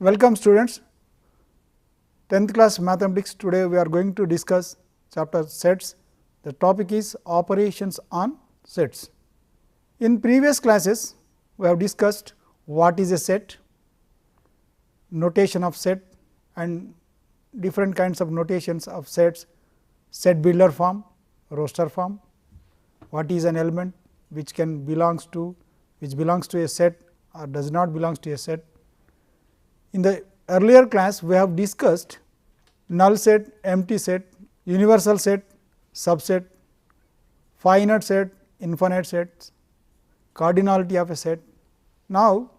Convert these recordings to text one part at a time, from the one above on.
Welcome students, 10th class mathematics. Today we are going to discuss chapter sets. The topic is operations on sets. In previous classes we have discussed what is a set, notation of set and different kinds of notations of sets, set builder form, roster form, what is an element which belongs to a set or does not belongs to a set. In the earlier class we have discussed null set, empty set, universal set, subset, finite set, infinite sets, cardinality of a set. Now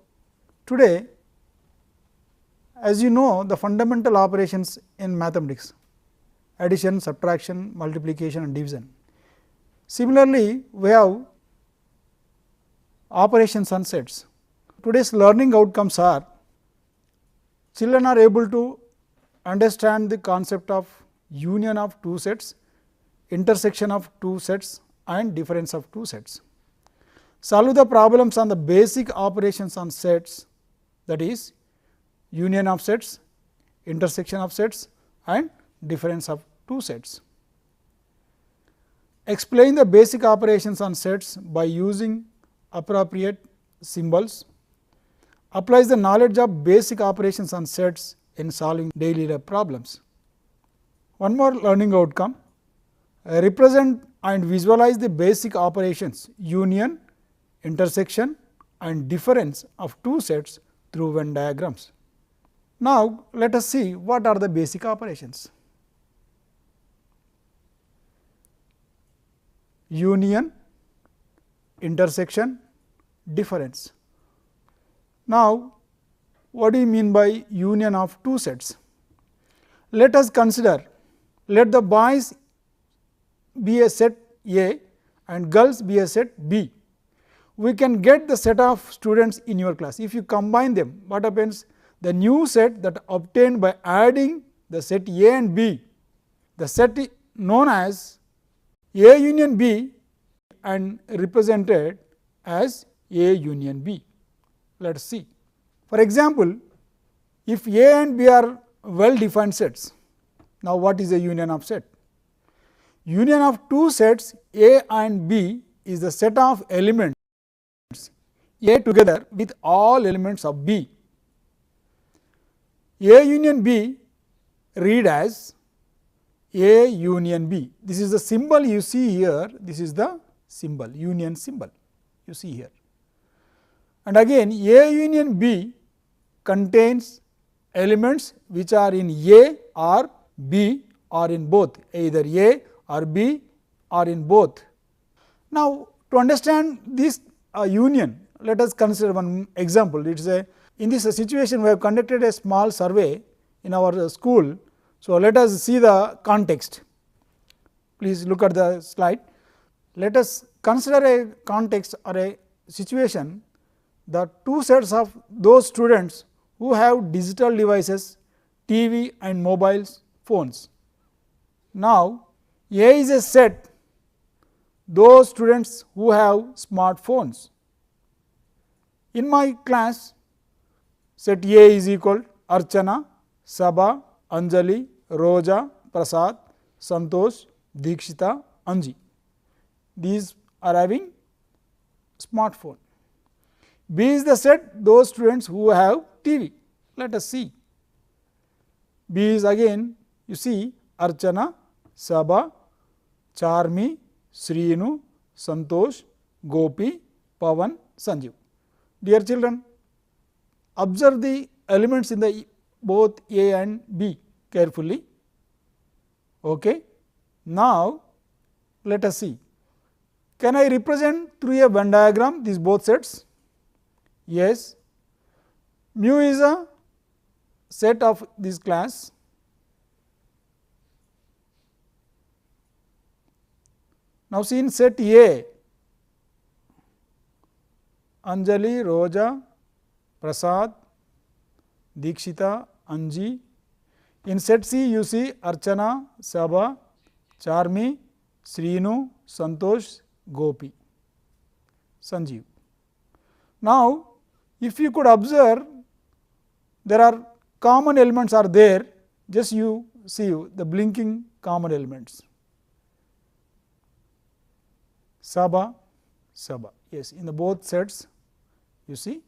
today, as you know, the fundamental operations in mathematics: addition, subtraction, multiplication and division. Similarly, we have operations on sets. Today's learning outcomes are: children are able to understand the concept of union of two sets, intersection of two sets and difference of two sets. Solve the problems on the basic operations on sets, that is union of sets, intersection of sets and difference of two sets. Explain the basic operations on sets by using appropriate symbols. Applies the knowledge of basic operations on sets in solving daily life problems. One more learning outcome: represent and visualize the basic operations union, intersection and difference of two sets through Venn diagrams. Now let us see what are the basic operations. Union, intersection, difference. Now what do you mean by union of two sets? Let us consider, let the boys be a set A and girls be a set B. We can get the set of students in your class. If you combine them, what happens? The new set that obtained by adding the set A and B, the set known as A union B and represented as A union B. Let us see. For example, if A and B are well defined sets, now what is a union of set? Union of two sets A and B is the set of elements A together with all elements of B. A union B read as A union B. This is the symbol you see here, this is the symbol, union symbol you see here. And again A union B contains elements which are in A or B or in both, either A or B or in both. Now to understand this union, let us consider one example. It is in this situation we have conducted a small survey in our school. So let us see the context. Please look at the slide. Let us consider a context or a situation, the two sets of those students who have digital devices, TV and mobile phones. Now A is a set those students who have smartphones. In my class, set A is equal Archana, Sabha, Anjali, Roja, Prasad, Santosh, Dikshita, Anji. These are having smartphone. B is the set those students who have TV. Let us see. B is again you see Archana, Sabha, Charmi, Srinu, Santosh, Gopi, Pavan, Sanjeev. Dear children, observe the elements in the both A and B carefully. Okay. Now let us see. Can I represent through a Venn diagram these both sets? Yes. Mu is a set of this class. Now see in set A, Anjali, Roja, Prasad, Dikshita, Anji. In set C you see Archana, Sabha, Charmi, Srinu, Santosh, Gopi, Sanjeev. Now if you could observe, there are common elements are there, just you see the blinking common elements. Saba, Saba, yes, in the both sets you see.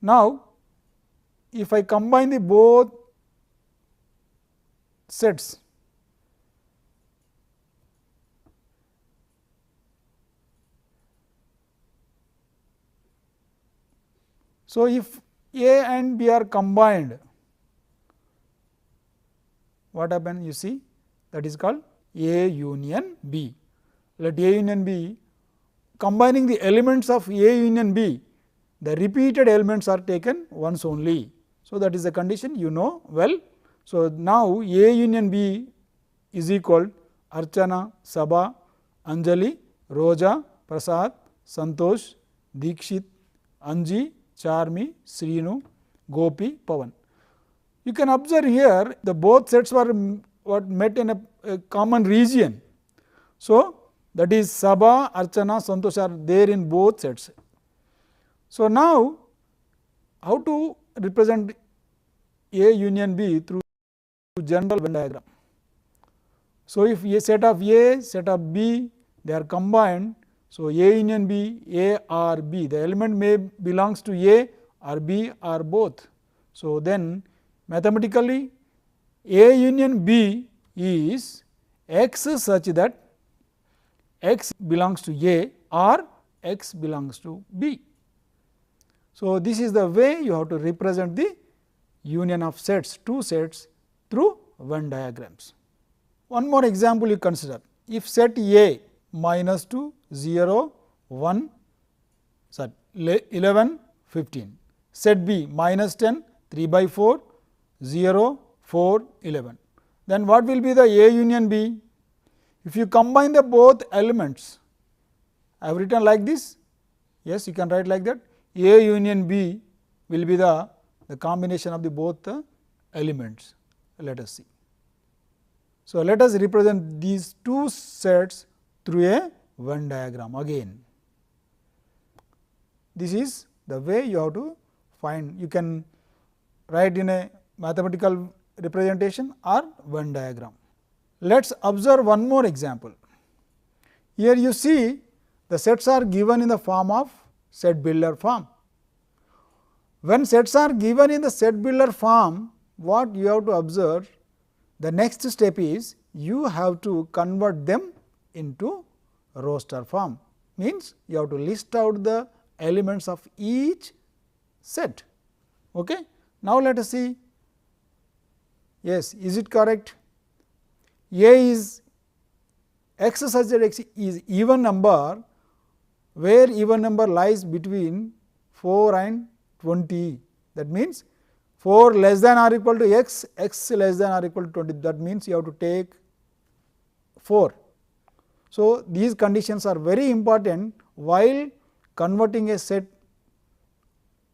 Now, if I combine the both sets, so if A and B are combined, what happens? You see, that is called A union B. Let A union B, combining the elements of A union B, the repeated elements are taken once only. So, that is the condition you know well. So, now A union B is equal Archana, Sabha, Anjali, Roja, Prasad, Santosh, Dikshit, Anji, Charmi, Srinu, Gopi, Pavan. You can observe here the both sets were met in a common region. So, that is Sabha, Archana, Santosh are there in both sets. So, now how to represent A union B through general Venn diagram. So, if a set of A, set of B, they are combined. So, A union B, A or B, the element may belongs to A or B or both. So, then mathematically A union B is X such that X belongs to A or X belongs to B. So, this is the way you have to represent the union of sets, two sets through Venn diagrams. One more example you consider. If set A minus 2, 0, 1, 11, 15. Set B minus 10, 3 by 4, 0, 4, 11. Then what will be the A union B? If you combine the both elements, I have written like this. Yes, you can write like that. A union B will be the combination of the both elements. Let us see. So, let us represent these two sets through a Venn diagram again. This is the way you have to find. You can write in a mathematical representation or Venn diagram. Let us observe one more example. Here you see the sets are given in the form of set builder form. When sets are given in the set builder form, what you have to observe? The next step is you have to convert them into roster form, means you have to list out the elements of each set. Okay? Now, let us see. Yes, is it correct? A is X such that X is even number, where even number lies between 4 and 20. That means 4 less than or equal to X, X less than or equal to 20. That means you have to take 4. So, these conditions are very important while converting a set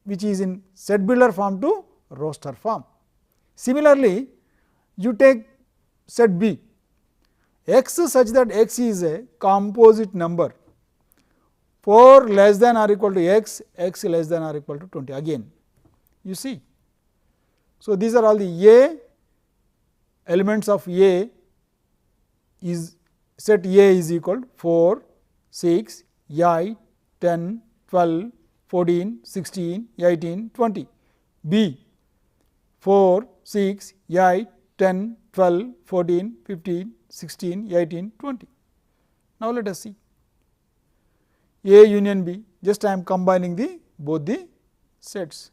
which is in set builder form to roster form. Similarly, you take set B, X such that X is a composite number, 4 less than or equal to X, X less than or equal to 20 again, you see. So, these are all the A elements of A is set A is equal to 4, 6, 8, 10, 12, 14, 16, 18, 20. B 4, 6, 8, 10, 12, 14, 15, 16, 18, 20. Now, let us see A union B, just I am combining the both the sets.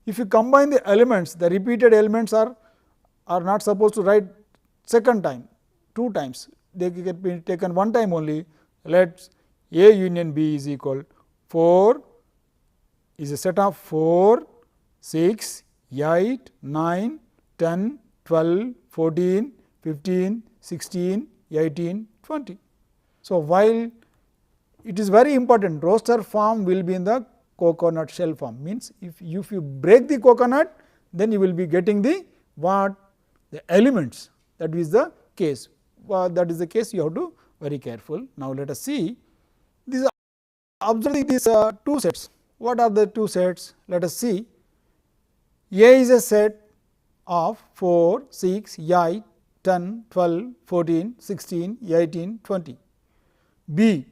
If you combine the elements, the repeated elements are not supposed to write second time, 2 times, they can be taken one time only. Let A union B is equal 4 is a set of 4, 6, 8, 9, 10, 12, 14, 15, 16, 18, 20. So, while it is very important, roster form will be in the coconut shell form, means if you break the coconut, then you will be getting the what? The elements, that is the case. That is the case, you have to very careful. Now, let us see these, observe these two sets. What are the two sets? Let us see. A is a set of 4, 6, 8, 10, 12, 14, 16, 18, 20. B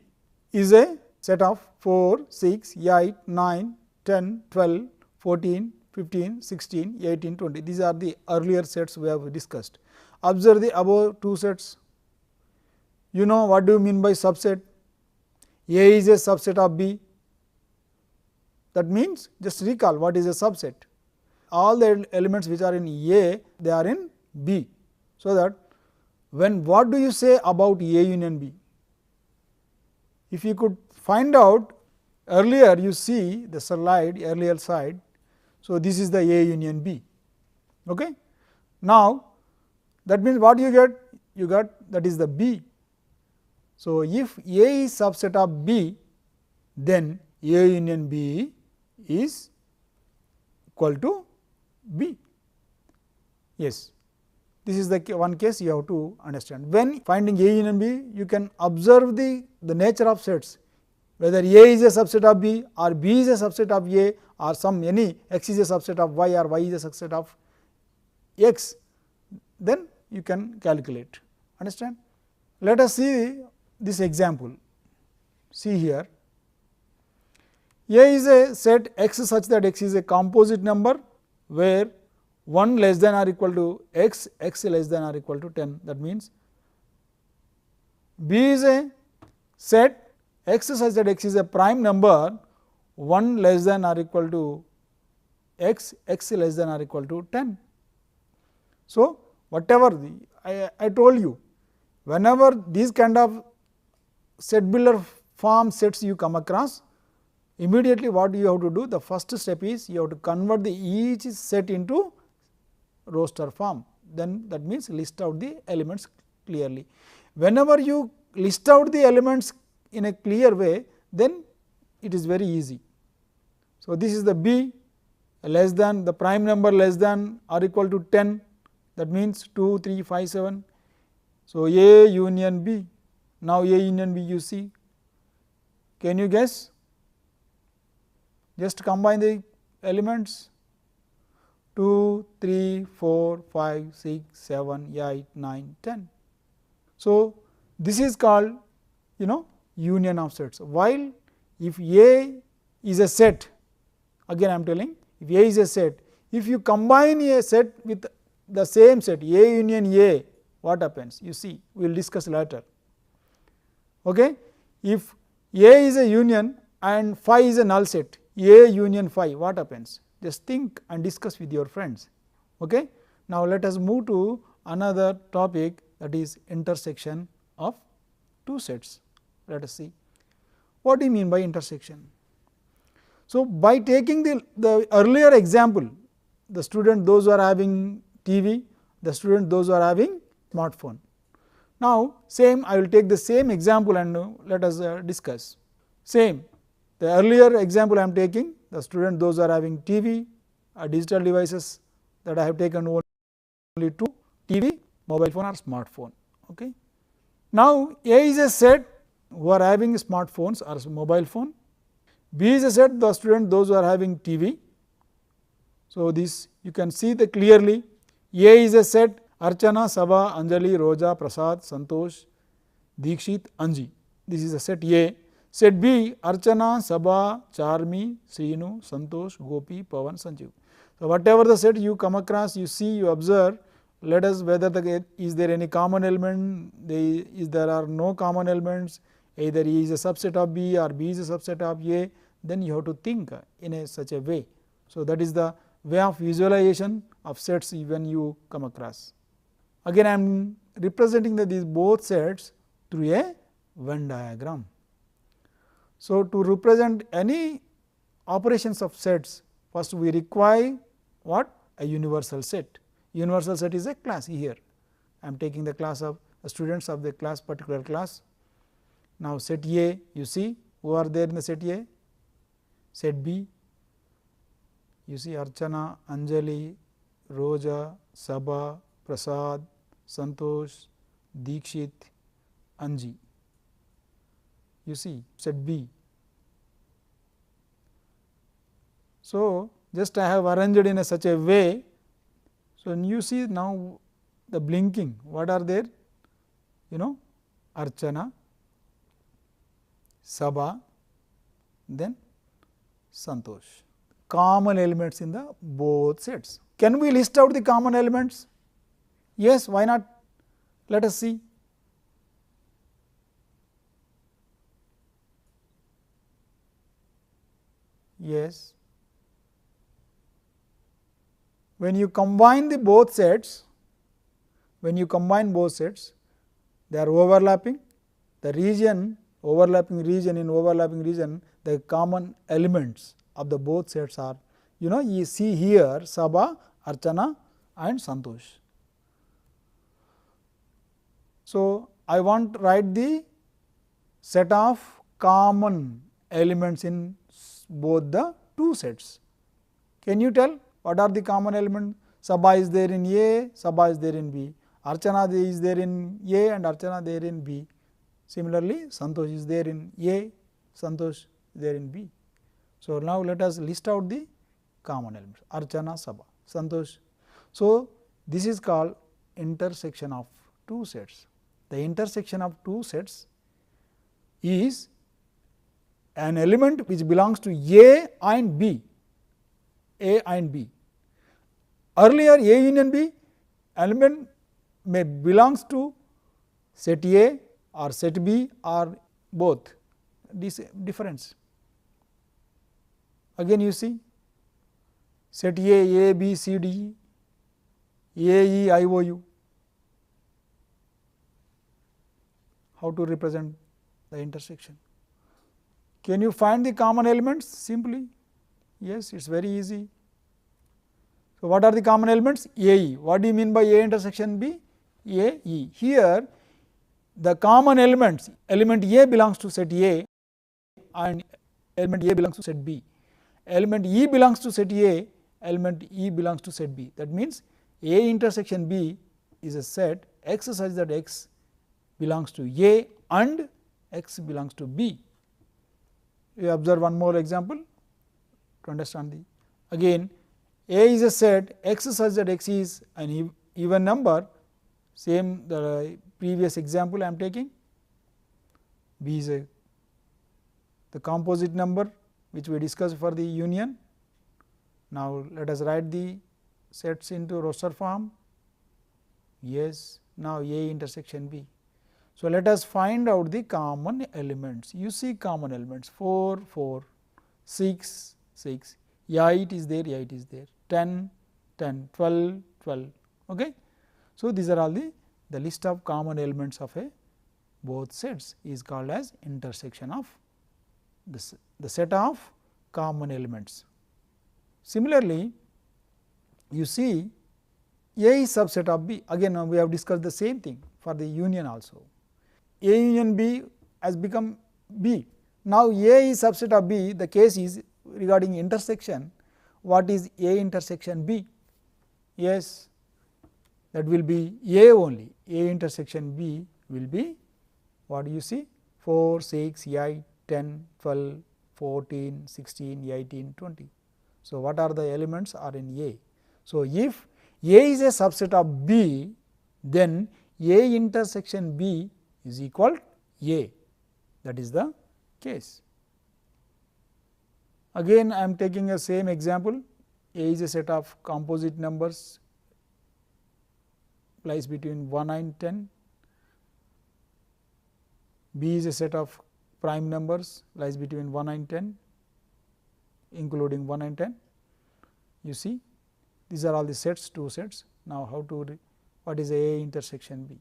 is a set of 4, 6, 8, 9, 10, 12, 14, 15, 16, 18, 20. These are the earlier sets we have discussed. Observe the above two sets. You know what do you mean by subset? A is a subset of B. That means just recall what is a subset. All the elements which are in A, they are in B. So that when what do you say about A union B? If you could find out earlier, you see the slide earlier slide. So, this is the A union B. Okay. Now, that means what you get? You got that is the B. So, if A is subset of B, then A union B is equal to B. Yes, this is the one case you have to understand. When finding A union B, you can observe the nature of sets, whether A is a subset of B or B is a subset of A or some any X is a subset of Y or Y is a subset of X, then you can calculate. Understand? Let us see this example. See here, A is a set X such that X is a composite number where 1 less than or equal to X, X less than or equal to 10. That means B is a set X such that X is a prime number 1 less than or equal to X, X less than or equal to 10. So, whatever I told you, whenever these kind of set builder form sets you come across, immediately what you have to do, the first step is you have to convert the each set into roster form. Then that means list out the elements clearly. Whenever you list out the elements in a clear way, then it is very easy. So, this is the B less than the prime number less than or equal to 10, that means 2, 3, 5, 7. So, A union B. Now, A union B you see. Can you guess? Just combine the elements 2, 3, 4, 5, 6, 7, 8, 9, 10. So, this is called union of sets. While if A is a set, again I am telling, if A is a set, if you combine a set with the same set A union A, what happens? You see, we will discuss later. Okay? If A is a union and phi is a null set, A union phi, what happens? Just think and discuss with your friends. Okay? Now, let us move to another topic, that is intersection of two sets. Let us see. What do you mean by intersection? So, by taking the earlier example, the student those who are having TV, the student those who are having smartphone. Now, same I will take the same example and let us discuss. Same, the earlier example I am taking, the student those who are having TV, digital devices, that I have taken only two, TV, mobile phone or smartphone. Okay. Now, A is a set who are having smartphones or mobile phone, B is a set the student those who are having TV. So, this you can see the clearly. A is a set Archana, Sabha, Anjali, Roja, Prasad, Santosh, Dikshit, Anji. This is a set A. Set B Archana, Sabha, Charmi, Srinu, Santosh, Gopi, Pavan, Sanjeev. So, whatever the set you come across, you see, you observe, let us whether is there any common element, is there are no common elements, either E is a subset of B or B is a subset of A, then you have to think in such a way. So, that is the way of visualization of sets when you come across. Again, I am representing these both sets through a Venn diagram. So, to represent any operations of sets, first we require what? A universal set. Universal set is a class here. I am taking the class of students of the class, particular class. Now, set A, you see who are there in the set A? Set B, you see Archana, Anjali, Roja, Sabha, Prasad, Santosh, Dikshit, Anji. You see set B. So, just I have arranged in such a way. So, you see now the blinking, what are there? Archana, Sabha, then Santosh. Common elements in the both sets. Can we list out the common elements? Yes, why not? Let us see. Yes. When you combine the both sets, they are overlapping. The region, overlapping region, the common elements of the both sets are, you see here Sabha, Archana and Santosh. So, I want to write the set of common elements in both the two sets. Can you tell what are the common elements? Sabha is there in A, Sabha is there in B. Archana is there in A and Archana there in B. Similarly, Santosh is there in A, Santosh is there in B. So, now let us list out the common elements: Archana, Sabha, Santosh. So, this is called intersection of two sets. The intersection of two sets is an element which belongs to A and B. Earlier, A union B element may belongs to set A or set B or both. This difference. Again, you see set A, B, C, D, A, E, I, O, U. How to represent the intersection? Can you find the common elements simply? Yes, it is very easy. So, what are the common elements? A, E. What do you mean by A intersection B? A, E. Here the common elements, element A belongs to set A and element A belongs to set B. Element E belongs to set A, element E belongs to set B. That means, A intersection B is a set X such that X belongs to A and X belongs to B. You observe one more example to understand the. Again, A is a set X such that X is an even number, same the previous example I am taking. B is the composite number which we discussed for the union. Now, let us write the sets into roster form. Yes, now A intersection B. So, let us find out the common elements. You see common elements 4, 4, 6, 6, 8 is there, 8 is there, 10, 10, 12, 12. Okay. So, these are all the list of common elements of a both sets is called as intersection of the set of common elements. Similarly, you see A is subset of B. Again, we have discussed the same thing for the union also. A union B has become B. Now, A is subset of B. The case is regarding intersection. What is A intersection B? Yes, that will be A only. A intersection B will be what do you see? 4, 6, 8, 10, 12, 14, 16, 18, 20. So, what are the elements are in A? So, if A is a subset of B, then A intersection B is equal A. That is the case. Again, I am taking a same example. A is a set of composite numbers lies between 1 and 10. B is a set of prime numbers lies between 1 and 10, including 1 and 10. You see, these are all the sets, two sets. Now, how to what is A intersection B?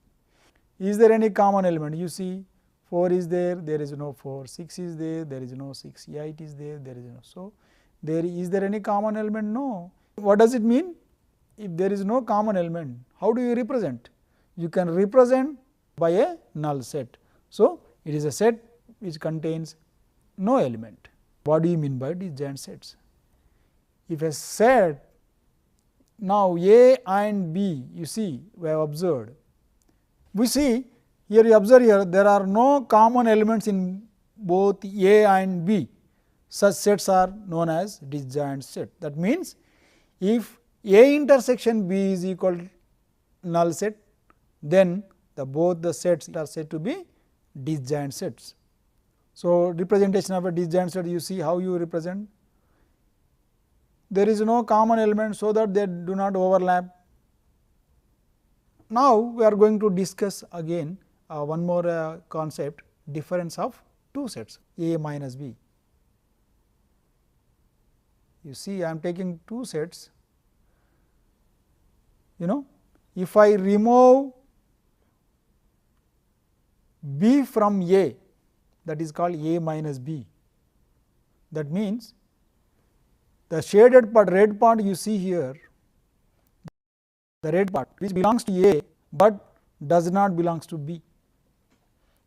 Is there any common element? You see 4 is there, there is no 4, 6 is there, there is no 6, 8 is there, there is no. So, is there any common element? No. What does it mean? If there is no common element, how do you represent? You can represent by a null set. So, it is a set which contains no element. What do you mean by disjoint sets? If a set, now A and B, you see we have observed. We see here, you observe here there are no common elements in both A and B. such sets are known as disjoint set. That means, if A intersection B is equal to null set, then both the sets are said to be disjoint sets. So, representation of a disjoint set, you see how you represent. There is no common element, so that they do not overlap. Now, we are going to discuss again one more concept, difference of two sets A minus B. You see, I am taking two sets. If I remove B from A, that is called A minus B. That means, the shaded part, red part you see here, the red part which belongs to A, but does not belongs to B.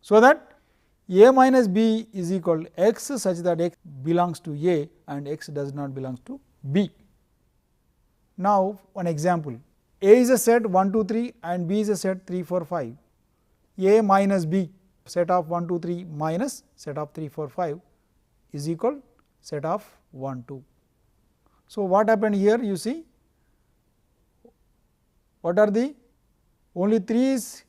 So, that A minus B is equal to x such that x belongs to A and x does not belong to B. Now, one example, A is a set 1, 2, 3 and B is a set 3, 4, 5. A minus B, set of 1, 2, 3 minus set of 3, 4, 5 is equal set of 1, 2. So, what happened here? You see, what are the only 3 is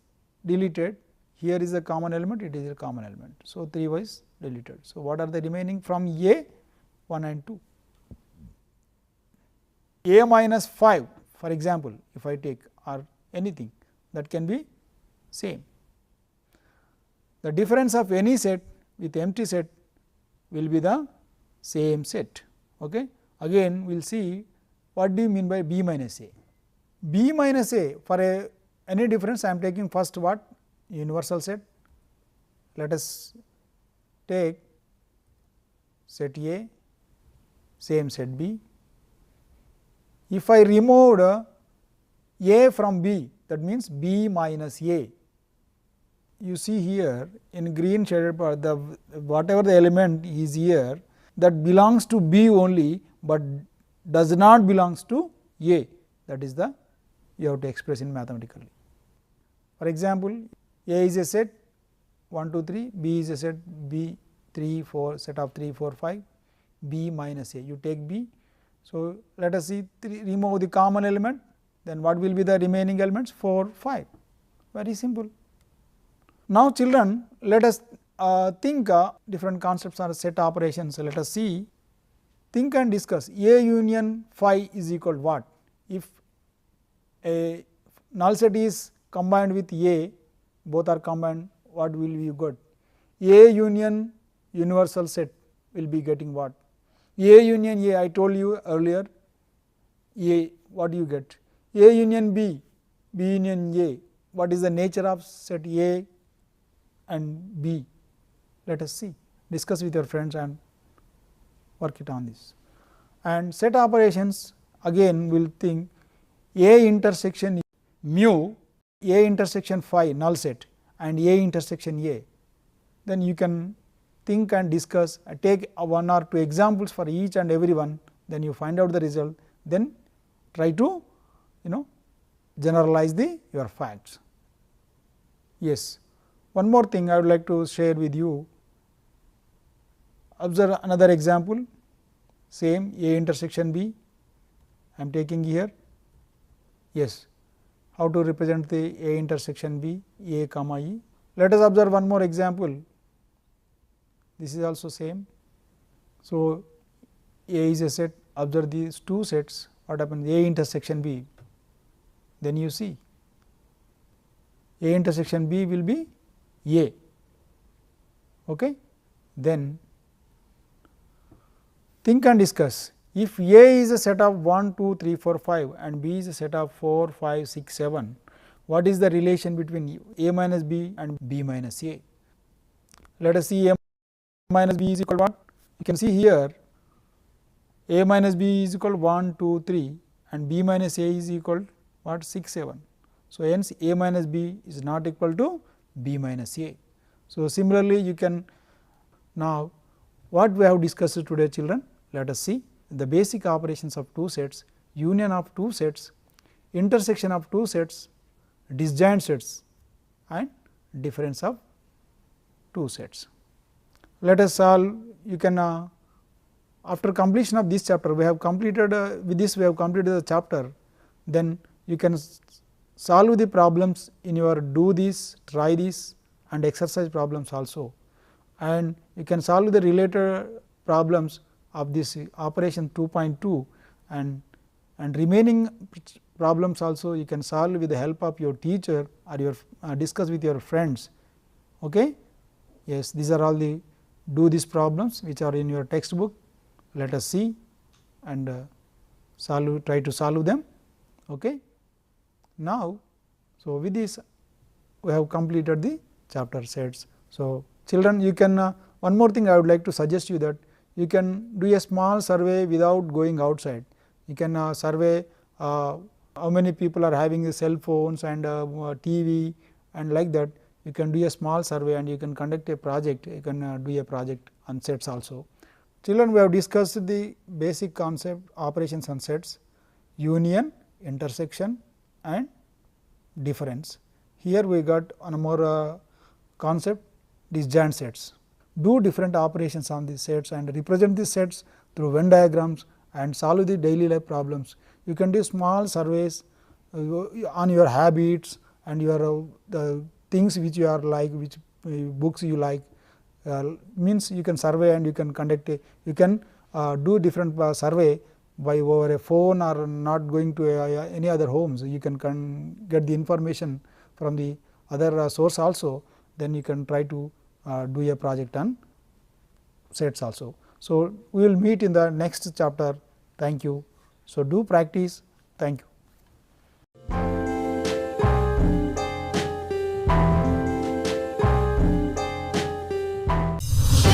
deleted, here is a common element, it is a common element. So, 3 was deleted. So, what are the remaining from A? 1 and 2. A minus 5, for example, if I take, or anything that can be same. The difference of any set with empty set will be the same set. Okay. Again, we will see what do you mean by B minus A. B minus A, for any difference I am taking first what? Universal set. Let us take set A, same set B. If I removed A from B, that means B minus A. You see here in green shaded part, the whatever the element is here, that belongs to B only, but does not belongs to A. That is the you have to express in mathematically. For example, A is a set 1, 2, 3, B is a set B 3, 4, set of 3, 4, 5, B minus A. You take B. So, let us see remove the common element, then what will be the remaining elements? 4, 5. Very simple. Now, children, let us think different concepts are set operations. So, let us see, think and discuss. A union phi is equal to what? If a null set is combined with A, both are combined, what will you get? A union universal set will be getting what? A union A, I told you earlier, A, what do you get? A union B, B union A, what is the nature of set A and B? Let us see, discuss with your friends and work it on this. And set operations, again we will think A intersection mu, A intersection phi null set and A intersection A. Then you can think and discuss, take 1 or 2 examples for each and every one, then you find out the result, then try to generalize your facts. Yes, one more thing I would like to share with you. Observe another example, same A intersection B, I am taking here. Yes, how to represent the A intersection B, A comma E. Let us observe one more example. This is also same. So, A is a set, observe these two sets, what happens? A intersection B, then you see A intersection B will be A. Okay. Then think and discuss, if A is a set of 1, 2, 3, 4, 5 and B is a set of 4, 5, 6, 7, what is the relation between A minus B and B minus A? Let us see A minus B is equal to what? You can see here A minus B is equal to 1, 2, 3 and B minus A is equal to what? 6, 7. So, hence A minus B is not equal to B minus A. So, similarly you can now what we have discussed today, children, let us see the basic operations of two sets, union of two sets, intersection of two sets, disjoint sets and difference of two sets. Let us solve, you can after completion of this chapter, we have completed with this we have completed the chapter, then you can solve the problems in your do this, try this and exercise problems also, and you can solve the related problems of this operation 2.2 and remaining problems also you can solve with the help of your teacher or your discuss with your friends. Okay? Yes, these are all the do these problems which are in your textbook. Let us see and try to solve them. Okay? Now, so with this we have completed the chapter sets. So, children, you can one more thing I would like to suggest you that you can do a small survey without going outside. You can survey how many people are having cell phones and TV and like that. You can do a small survey and you can conduct a project. You can do a project on sets also. Children, we have discussed the basic concept operations on sets, union, intersection and difference. Here we got on a more concept disjoint sets. Do different operations on these sets and represent these sets through Venn diagrams and solve the daily life problems. You can do small surveys on your habits and your the things which you are like, which books you like, means you can survey and you can conduct you can do different survey by over a phone or not going to any other homes. You can get the information from the other source also, then you can try to do a project on sets also. So, we will meet in the next chapter. Thank you. So, do practice. Thank you.